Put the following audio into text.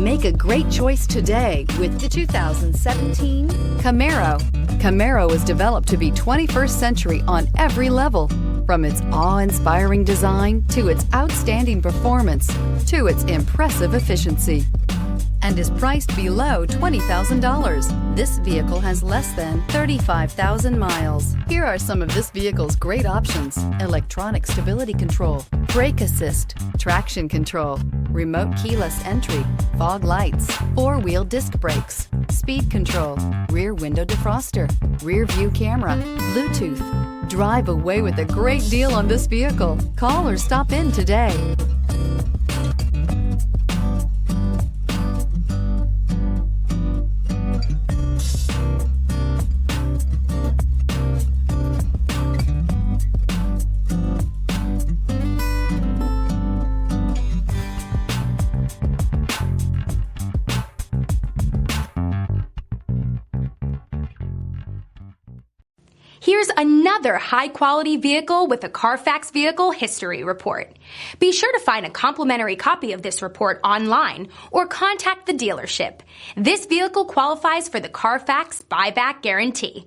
Make a great choice today with the 2017 Camaro. Camaro is developed to be 21st century on every level, from its awe-inspiring design to its outstanding performance to its impressive efficiency, and is priced below $20,000. This vehicle has less than 35,000 miles. Here are some of this vehicle's great options: electronic stability control, brake assist, traction control, remote keyless entry, fog lights, four-wheel disc brakes, speed control, rear window defroster, rear view camera, Bluetooth. Drive away with a great deal on this vehicle. Call or stop in today. Here's another high-quality vehicle with a Carfax Vehicle History Report. Be sure to find a complimentary copy of this report online or contact the dealership. This vehicle qualifies for the Carfax Buyback Guarantee.